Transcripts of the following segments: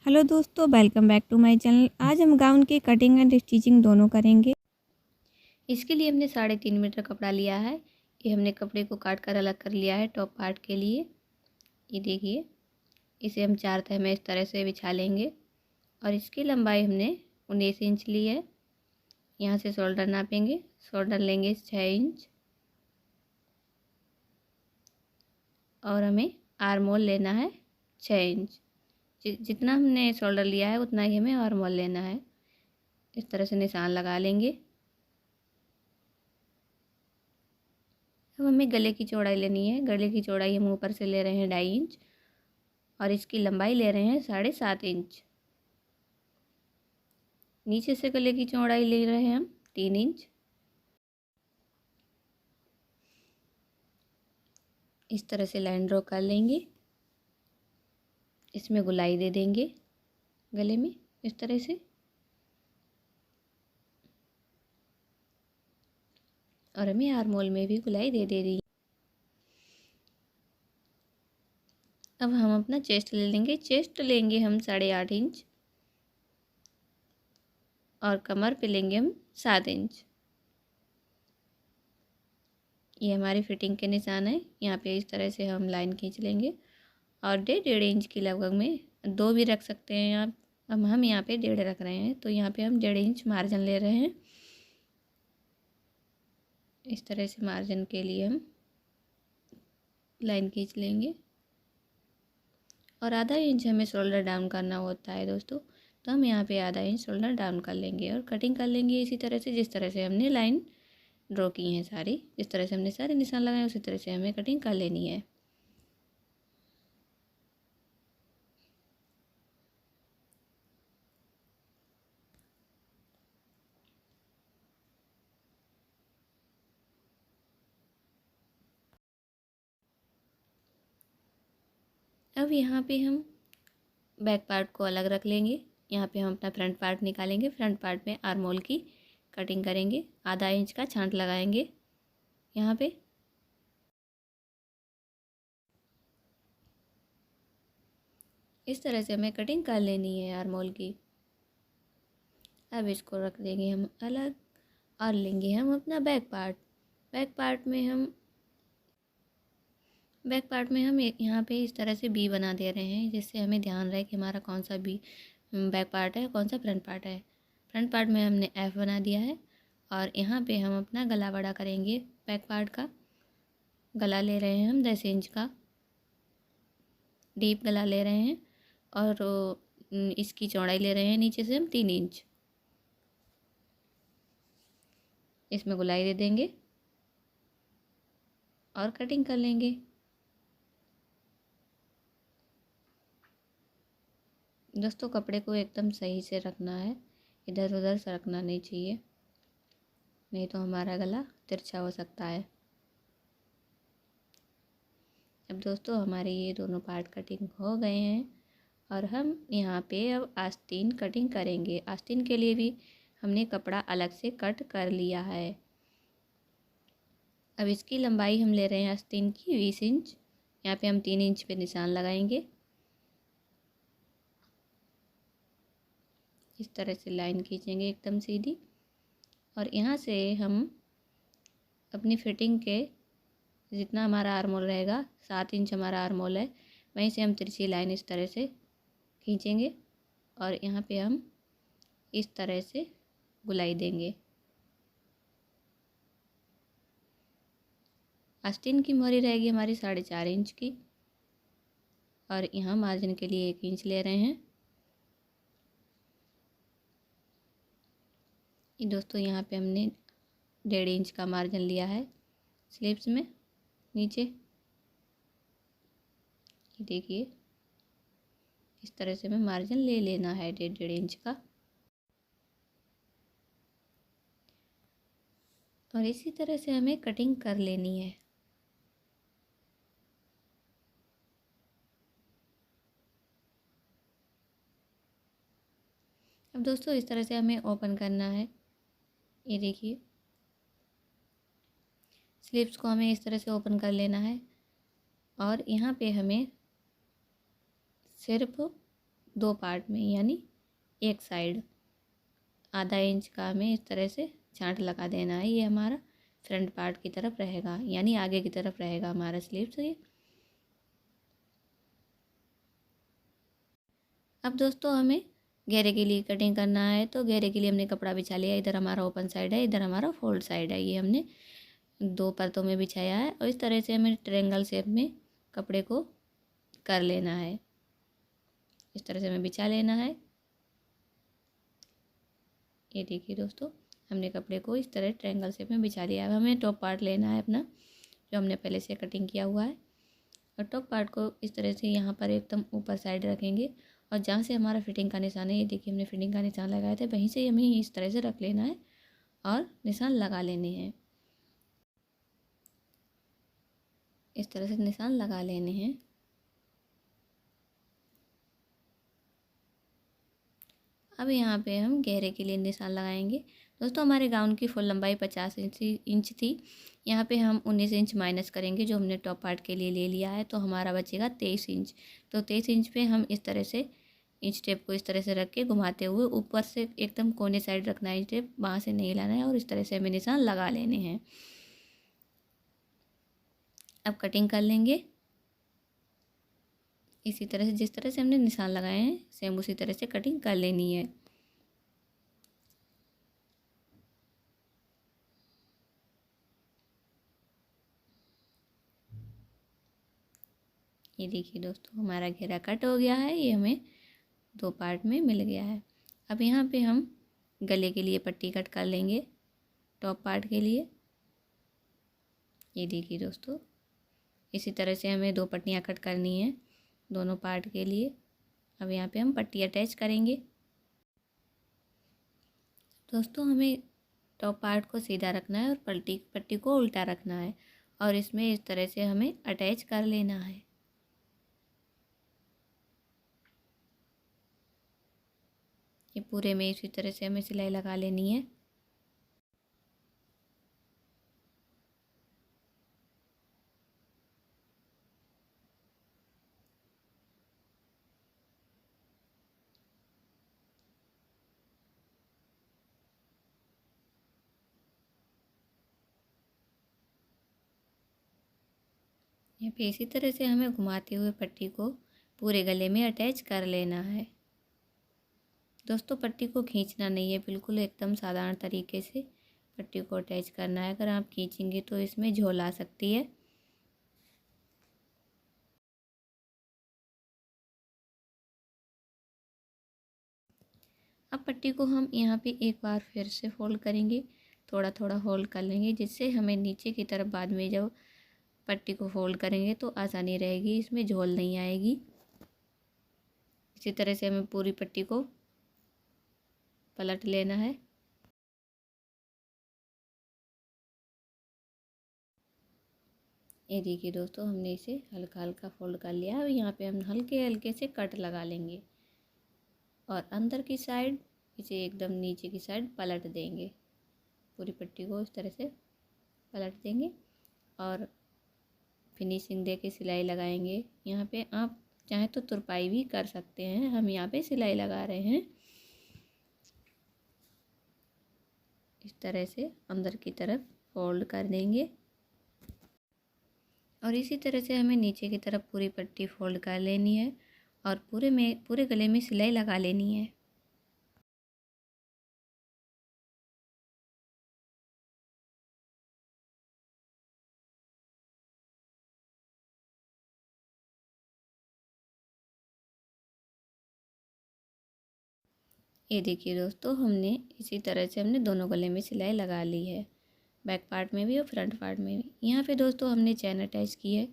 Hello दोस्तों, welcome back to my channel. आज हम गाउन की कटिंग एंड स्टिचिंग दोनों करेंगे। इसके लिए हमने 3.5 मीटर कपड़ा लिया है। ये हमने कपड़े को काट कर अलग कर लिया है टॉप पार्ट के लिए। ये देखिए, इसे हम 4 तह में इस तरह से बिछा लेंगे और इसकी लंबाई हमने 19 इंच ली है। यहाँ से शोल्डर नापेंगे। शोल्डर लेंगे 6 इंच और हमें आर्म होल लेना है 6 इंच। जितना हमने शोल्डर लिया है उतना ही हमें आर्म होल लेना है। इस तरह से निशान लगा लेंगे। अब हमें गले की चौड़ाई लेनी है। गले की चौड़ाई हम ऊपर से ले रहे हैं 2.5 इंच और इसकी लंबाई ले रहे हैं 7.5 इंच। नीचे से गले की चौड़ाई ले रहे हैं हम 3 इंच। इस तरह से लाइन ड्रॉ कर लेंगे। इसमें गुलाई दे देंगे गले में इस तरह से, और हमें आर्म होल में भी गुलाई दे दी। अब हम अपना चेस्ट ले लेंगे। चेस्ट लेंगे हम 8.5 इंच और कमर पे लेंगे हम 7 इंच। ये हमारी फिटिंग के निशान है। यहाँ पे इस तरह से हम लाइन खींच लेंगे और 1.5 इंच की लगभग में 2 भी रख सकते हैं आप। अब हम यहाँ पे 1.5 रख रहे हैं, तो यहाँ पे हम 1.5 इंच मार्जिन ले रहे हैं। इस तरह से मार्जिन के लिए हम लाइन खींच लेंगे और आधा इंच हमें शोल्डर डाउन करना होता है दोस्तों, तो हम यहाँ पे आधा इंच शोल्डर डाउन कर लेंगे और कटिंग कर लेंगे इसी तरह से, जिस तरह से हमने लाइन ड्रॉ की हैं सारी। जिस तरह से हमने सारे निशान लगाए उसी तरह से हमें कटिंग कर लेनी है। अब यहाँ पे हम बैक पार्ट को अलग रख लेंगे। यहाँ पे हम अपना फ्रंट पार्ट निकालेंगे। फ्रंट पार्ट में आर्म होल की कटिंग करेंगे। आधा इंच का छांट लगाएंगे यहाँ पे। इस तरह से हमें कटिंग कर लेनी है आर्म होल की। अब इसको रख देंगे हम अलग और लेंगे हम अपना बैक पार्ट। बैक पार्ट में हम यहाँ पे इस तरह से बी बना दे रहे हैं, जिससे हमें ध्यान रहे कि हमारा कौन सा बी बैक पार्ट है, कौन सा फ्रंट पार्ट है। फ्रंट पार्ट में हमने एफ बना दिया है और यहाँ पे हम अपना गला बड़ा करेंगे। बैक पार्ट का गला ले रहे हैं हम 10 इंच का डीप गला ले रहे हैं और इसकी चौड़ाई ले रहे हैं नीचे से हम 3 इंच। इसमें गुलाई दे देंगे और कटिंग कर लेंगे। दोस्तों, कपड़े को एकदम सही से रखना है, इधर उधर सरकना नहीं चाहिए, नहीं तो हमारा गला तिरछा हो सकता है। अब दोस्तों, हमारे ये दोनों पार्ट कटिंग हो गए हैं और हम यहाँ पे अब आस्तीन कटिंग करेंगे। आस्तीन के लिए भी हमने कपड़ा अलग से कट कर लिया है। अब इसकी लंबाई हम ले रहे हैं आस्तीन की 20 इंच। यहाँ पे हम 3 इंच पे निशान लगाएंगे। इस तरह से लाइन खींचेंगे एकदम सीधी और यहाँ से हम अपनी फिटिंग के जितना हमारा आर्म होल रहेगा, 7 इंच हमारा आर्म होल है, वहीं से हम तिरछी लाइन इस तरह से खींचेंगे और यहाँ पे हम इस तरह से गुलाई देंगे। आस्तीन की मोहरी रहेगी हमारी 4.5 इंच की और यहाँ मार्जिन के लिए 1 इंच ले रहे हैं। ये दोस्तों, यहाँ पे हमने 1.5 इंच का मार्जिन लिया है स्लीव्स में नीचे। ये देखिए, इस तरह से हमें मार्जिन ले लेना है 1.5 इंच का और इसी तरह से हमें कटिंग कर लेनी है। अब दोस्तों, इस तरह से हमें ओपन करना है। ये देखिए, स्लीव्स को हमें इस तरह से ओपन कर लेना है और यहाँ पे हमें सिर्फ 2 पार्ट में, यानी एक साइड आधा इंच का हमें इस तरह से छांट लगा देना है। ये हमारा फ्रंट पार्ट की तरफ रहेगा, यानी आगे की तरफ रहेगा हमारा स्लीव्स ये। अब दोस्तों हमें घेरे के लिए कटिंग करना है, तो घेरे के लिए हमने कपड़ा बिछा लिया। इधर हमारा ओपन साइड है, इधर हमारा फोल्ड साइड है। ये हमने 2 परतों में बिछाया है और इस तरह से हमें ट्रायंगल शेप में कपड़े को कर लेना है। इस तरह से हमें बिछा लेना है। ये देखिए दोस्तों, हमने कपड़े को इस तरह ट्रायंगल शेप में बिछा दिया है। अब हमें टॉप पार्ट लेना है अपना, जो हमने पहले से कटिंग किया हुआ है, और टॉप पार्ट को इस तरह से यहाँ पर एकदम ऊपर साइड रखेंगे और जहाँ से हमारा फिटिंग का निशान है, ये देखिए हमने फिटिंग का निशान लगाया था, वहीं से हमें इस तरह से रख लेना है और निशान लगा लेने हैं। इस तरह से निशान लगा लेने हैं। अब यहाँ पे हम घेरे के लिए निशान लगाएंगे। दोस्तों हमारे गाउन की फुल लंबाई 50 इंच थी। यहाँ पे हम 19 इंच माइनस करेंगे, जो हमने टॉप पार्ट के लिए ले लिया है, तो हमारा बचेगा 23 इंच। तो 23 इंच पे हम इस तरह से इंच टेप को इस तरह से रख के घुमाते हुए ऊपर से एकदम कोने साइड रखना है इंच टेप, वहाँ से नहीं लाना है, और इस तरह से हमें निशान लगा लेने हैं। अब कटिंग कर लेंगे इसी तरह से, जिस तरह से हमने निशान लगाए हैं सेम उसी तरह से कटिंग कर लेनी है। ये देखिए दोस्तों, हमारा घेरा कट हो गया है। ये हमें 2 पार्ट में मिल गया है। अब यहाँ पे हम गले के लिए पट्टी कट कर लेंगे टॉप पार्ट के लिए। ये देखिए दोस्तों, इसी तरह से हमें 2 पट्टियाँ कट करनी है दोनों पार्ट के लिए। अब यहाँ पे हम पट्टी अटैच करेंगे। दोस्तों हमें टॉप पार्ट को सीधा रखना है और पट्टी को उल्टा रखना है, और इसमें इस तरह से हमें अटैच कर लेना है। ये पूरे में इसी तरह से हमें सिलाई लगा लेनी है। यहाँ पे इसी तरह से हमें घुमाते हुए पट्टी को पूरे गले में अटैच कर लेना है। दोस्तों पट्टी को खींचना नहीं है, बिल्कुल एकदम साधारण तरीके से पट्टी को अटैच करना है। अगर आप खींचेंगे तो इसमें झोल आ सकती है। अब पट्टी को हम यहाँ पे एक बार फिर से फोल्ड करेंगे, थोड़ा थोड़ा फोल्ड कर लेंगे, जिससे हमें नीचे की तरफ बाद में जब पट्टी को फोल्ड करेंगे तो आसानी रहेगी, इसमें झोल नहीं आएगी। इसी तरह से हमें पूरी पट्टी को पलट लेना है। ये देखिए दोस्तों, हमने इसे हल्का हल्का फोल्ड कर लिया। अब यहाँ पे हम हल्के हल्के से कट लगा लेंगे और अंदर की साइड इसे एकदम नीचे की साइड पलट देंगे। पूरी पट्टी को इस तरह से पलट देंगे और फिनिशिंग दे के सिलाई लगाएंगे। यहाँ पे आप चाहें तो तुरपाई भी कर सकते हैं, हम यहाँ पे सिलाई लगा रहे हैं। इस तरह से अंदर की तरफ फोल्ड कर देंगे और इसी तरह से हमें नीचे की तरफ पूरी पट्टी फोल्ड कर लेनी है और पूरे गले में सिलाई लगा लेनी है। ये देखिए दोस्तों, हमने इसी तरह से हमने दोनों गले में सिलाई लगा ली है, बैक पार्ट में भी और फ्रंट पार्ट में भी। यहाँ पे दोस्तों हमने चैन अटैच की है,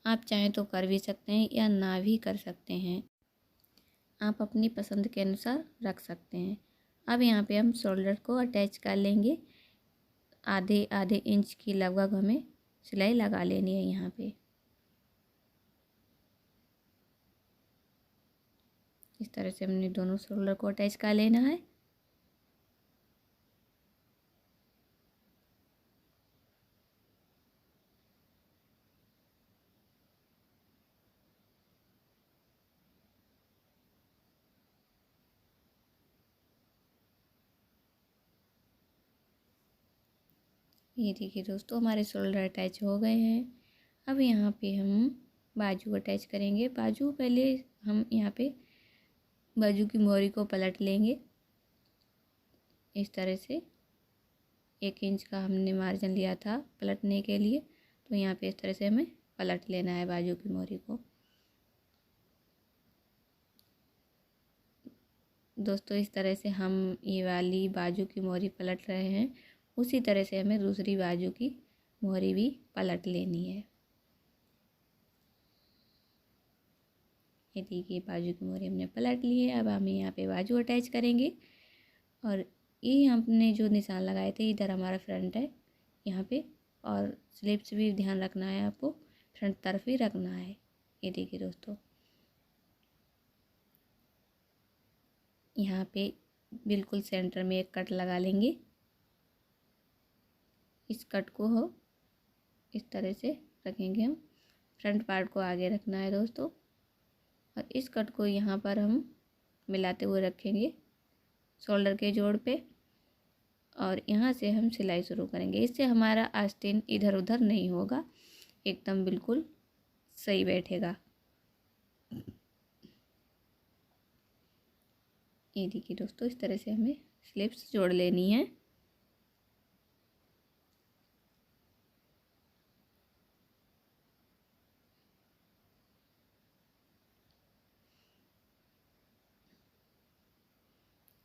आप चाहें तो कर भी सकते हैं या ना भी कर सकते हैं, आप अपनी पसंद के अनुसार रख सकते हैं। अब यहाँ पे हम शोल्डर को अटैच कर लेंगे। आधे आधे इंच की लगभग हमें सिलाई लगा लेनी है यहाँ पे। इस तरह से हमने दोनों शोल्डर को अटैच कर लेना है। ये देखिए दोस्तों, हमारे शोल्डर अटैच हो गए हैं। अब यहाँ पे हम बाजू अटैच करेंगे। बाजू पहले हम यहाँ पे बाजू की मोहरी को पलट लेंगे इस तरह से। 1 इंच का हमने मार्जिन लिया था पलटने के लिए, तो यहाँ पे इस तरह से हमें पलट लेना है बाजू की मोहरी को। दोस्तों इस तरह से हम ये वाली बाजू की मोहरी पलट रहे हैं, उसी तरह से हमें दूसरी बाजू की मोहरी भी पलट लेनी है। ये देखिए बाजू की मोहरी हमने पलट ली है। अब हम यहाँ पे बाजू अटैच करेंगे और ये हमने जो निशान लगाए थे इधर हमारा फ्रंट है यहाँ पे, और स्लिप्स भी ध्यान रखना है आपको, फ्रंट तरफ ही रखना है। ये देखिए दोस्तों, यहाँ पे बिल्कुल सेंटर में एक कट लगा लेंगे। इस कट को हो इस तरह से रखेंगे हम, फ्रंट पार्ट को आगे रखना है दोस्तों, और इस कट को यहाँ पर हम मिलाते हुए रखेंगे शोल्डर के जोड़ पे, और यहाँ से हम सिलाई शुरू करेंगे। इससे हमारा आस्तीन इधर उधर नहीं होगा, एकदम बिल्कुल सही बैठेगा। ये देखिए दोस्तों, इस तरह से हमें स्लिप्स जोड़ लेनी है।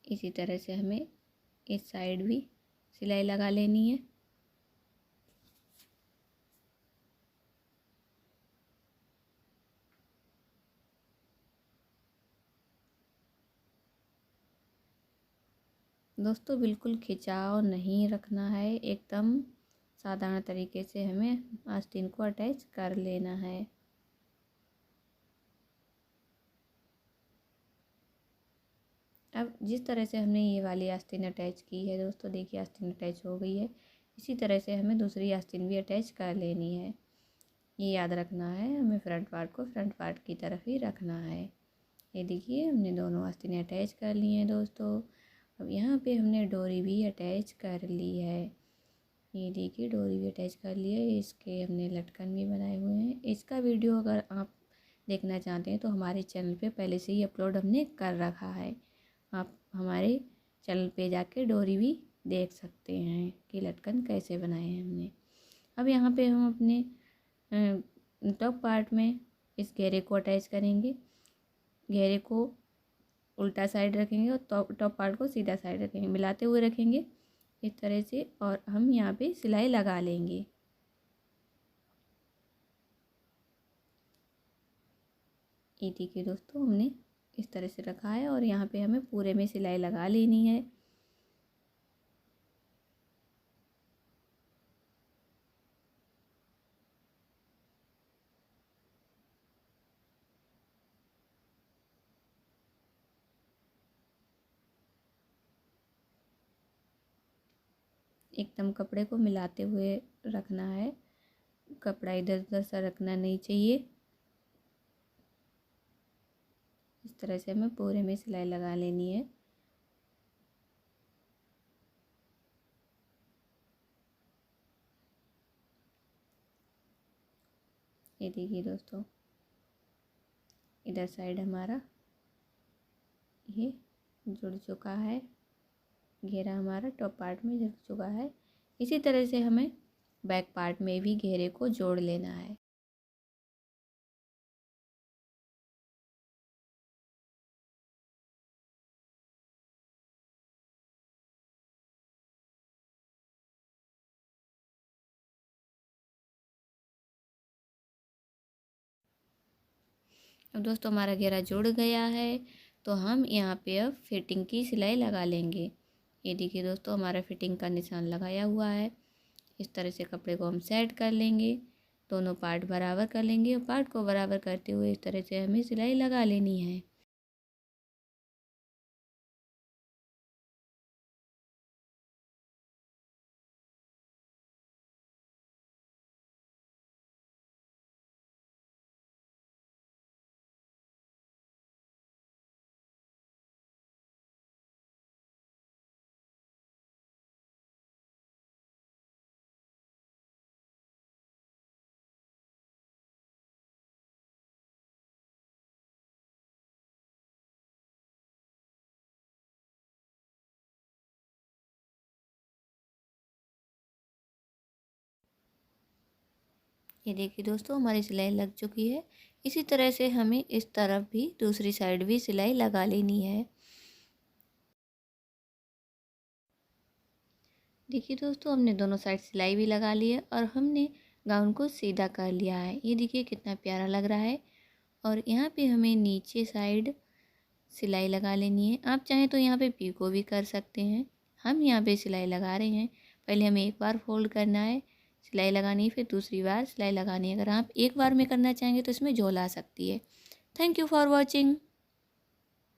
इसी तरह से हमें इस साइड भी सिलाई लगा लेनी है। दोस्तों बिल्कुल खिंचाव नहीं रखना है, एकदम साधारण तरीके से हमें आस्तीन को अटैच कर लेना है। अब जिस तरह से हमने ये वाली आस्तीन अटैच की है दोस्तों, देखिए आस्तीन अटैच हो गई है। इसी तरह से हमें दूसरी आस्तीन भी अटैच कर लेनी है। ये याद रखना है, हमें फ्रंट पार्ट को फ्रंट पार्ट की तरफ ही रखना है। ये देखिए हमने दोनों आस्तीनें अटैच कर ली हैं दोस्तों। अब यहाँ पे हमने डोरी भी अटैच कर ली है। ये देखिए डोरी भी अटैच कर ली है। इसके हमने लटकन भी बनाए हुए हैं। इसका वीडियो अगर आप देखना चाहते हैं तो हमारे चैनल पे पहले से ही अपलोड हमने कर रखा है। आप हमारे चैनल पे जाके डोरी भी देख सकते हैं कि लटकन कैसे बनाए हैं हमने। अब यहाँ पे हम अपने टॉप पार्ट में इस घेरे को अटैच करेंगे। घेरे को उल्टा साइड रखेंगे और टॉप पार्ट को सीधा साइड रखेंगे, मिलाते हुए रखेंगे इस तरह से, और हम यहाँ पे सिलाई लगा लेंगे। ये देखिए दोस्तों, हमने इस तरह से रखा है और यहाँ पे हमें पूरे में सिलाई लगा लेनी है। एकदम कपड़े को मिलाते हुए रखना है, कपड़ा इधर उधर सरकना नहीं चाहिए। इस तरह से हमें पूरे में सिलाई लगा लेनी है। ये देखिए दोस्तों, इधर साइड हमारा ये जुड़ चुका है, घेरा हमारा टॉप पार्ट में जुड़ चुका है। इसी तरह से हमें बैक पार्ट में भी घेरे को जोड़ लेना है। अब दोस्तों हमारा घेरा जुड़ गया है, तो हम यहाँ पे अब फिटिंग की सिलाई लगा लेंगे। ये देखिए दोस्तों, हमारा फिटिंग का निशान लगाया हुआ है। इस तरह से कपड़े को हम सेट कर लेंगे, दोनों पार्ट बराबर कर लेंगे, और पार्ट को बराबर करते हुए इस तरह से हमें सिलाई लगा लेनी है। ये देखिए दोस्तों, हमारी सिलाई लग चुकी है। इसी तरह से हमें इस तरफ भी दूसरी साइड भी सिलाई लगा लेनी है। देखिए दोस्तों, हमने दोनों साइड सिलाई भी लगा ली है और हमने गाउन को सीधा कर लिया है। ये देखिए कितना प्यारा लग रहा है। और यहाँ पे हमें नीचे साइड सिलाई लगा लेनी है। आप चाहें तो यहाँ पे पीको भी कर सकते हैं। हम यहाँ पे सिलाई लगा रहे हैं। पहले हमें एक बार फोल्ड करना है, सिलाई लगानी है, फिर दूसरी बार सिलाई लगानी है। अगर आप एक बार में करना चाहेंगे तो इसमें झोल आ सकती है। Thank you for watching.